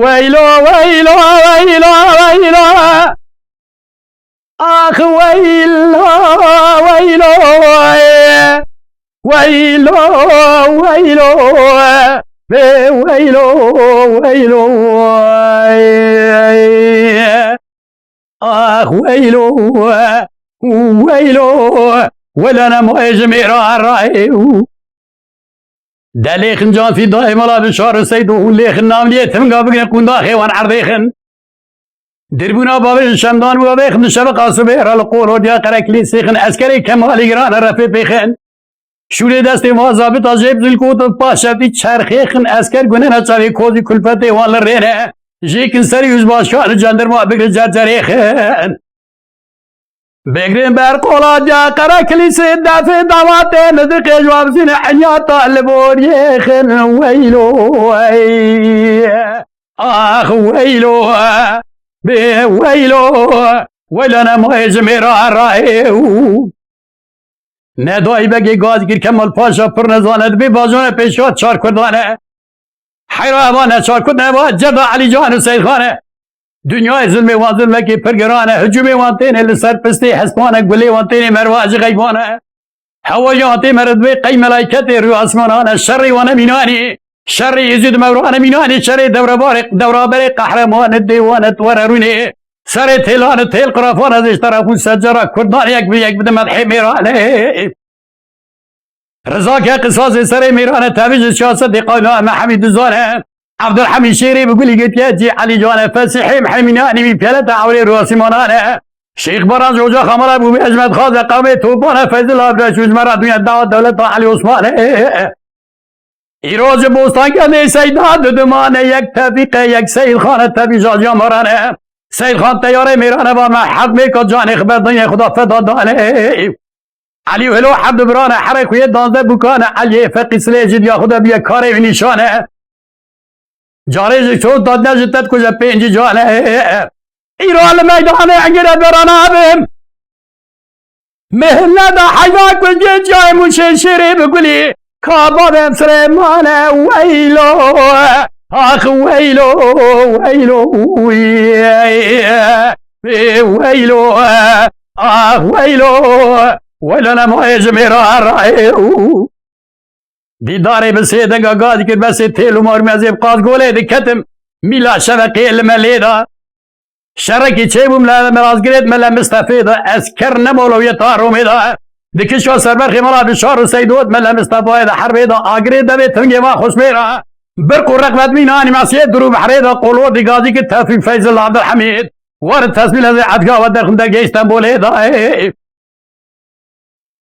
ويلو ويلو ويلو ويلو آخ ويلو ويلو ويلو ويلو ويلو ويلو آخ ويلو ويلو ولا أنا مهاجمير الرأيو دليخن جان في دائما لا بشار سيدو ليخن نام ليتم قابقين قندا خيوان عرضيخن دربونا بابي شمدان وبابيخن شبق عصبير القول وديا قرأكلي سيخن عسكري كمالي گران رفي بيخن شوری دستی ما ضابط عجیب دل کو تو پاشتی چرخیخن اسکر گونه نچاوی کوزی کلفتی وان لرینه جیکن سری از باشکان جندرما بگر جرجریخن بگرین بر قولا جا قرا کلیسی دفع دماته ندق جواب زین حنیاتا لبوریخن ویلو آخ ویلو بی ویلو ویلنا مهجمی را رایو ندایی بگی گاز گیر کمال پاشا پر نزاند بی بازون پیشوات چار کردانه حیرا اوانه چار کردانه با جدا علی جان و سید خانه دنیای ظلمی وان ظلمکی پرگرانه هجومی وان تینه لسر پستی حسپانه گلی وان تینه مرواج غیبانه هوای وان تینه مردوی قی ملائکتی روی آسمانانه شری وان مینانی شری یزید موران مینانی شری دورابر قهرمان دیوان توررونی سر تیلان تیل قرافان ازش طرفون سجرا کردان یک بده مدحی میرانه رضا که قصاص سر میرانه تبیج سیاست قاینا محمد زانه عبدالحمید شیری بگولی گتیه جی علی جانه فسیحی محمینانی بی پیلت عولی رواسیمانانه شیخ برانج اوجا خمره بومی اجمد خواز قومی توبانه فیضل آبرش وزمرا دنیا دعوت دولت علی عثمانه ایراج بوستان کنه سیداد دمانه یک تفیق یک سید خانه تبیج آجا مرانه سید خان تیاره میرانه با من حق میکا جان خبر دنیا خدا فدا دانه علی ولو حد برانه حرکوی دانده بکانه علی فقی سلیجید یا خدا بیا کاری و نشانه جاریج چود داد نجتت کجا پینجی جانه ایران میدانه انگره برانه بیم مهنه دا حیوان کجا جای موشه شیری بگولی کابادم سلیمانه ویلو آخ ویلو ویلو ویلو آخ ویلو ویلنا مهاجمی را رایو دیداری بسیدنگا گادی که بسی تیلو مارمی از ابقاز گوله دکتم میلا شبقی الملیدا شرکی چه بوم لمراز گرید ملا مستفیدا اسکر نمولوی تارومی دا دکشو سربرخی ملا بشار و سیدود ملا مستفای دا حربی دا آگرید دا بیتنگی ما خوش بیرا برق و رقبت مینانی مسیح درو بحری دا قولو دیگازی که تفیق فیضل عبدالحمید وارد تصمیل از عدگاه و درخم در گیستن بوله دا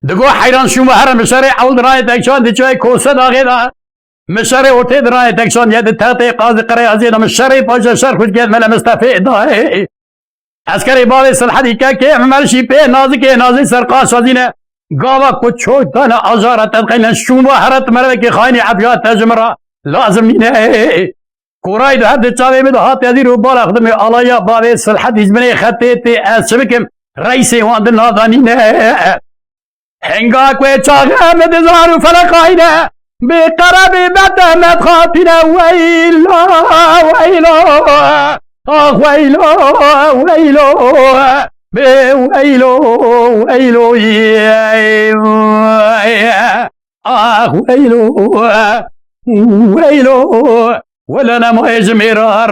دگو حیران شما هر مشاره اول درای تکشان دیچوی کوسه داغی دا مشاره اوتی درای تکشان ید تحتی قاضی قره عزیز مشاره پاشه شر خوش گید ملا مستفی دا اسکری باوی سلحدی که مرشی پی نازی که نازی سرقاش وزینه گاوا کچوی تانا آجارت تدقینا شما هرت مرده که خواهینی عبیات تجمرا لازم نینه کورای ده حد چاوی می ده هات یادی رو بالا خدمی آلایا باوی سلحد هجمنی خطی تی از شبکم رئیسی واند نادانی نه هنگا کوی چاگه مدزارو فلقاینه بقربی بدمت خاطینه ویلو ویلو آخ ویلو ویلو ویلو ویلو آخ ویلو ويلو ولا انا مهاجمي را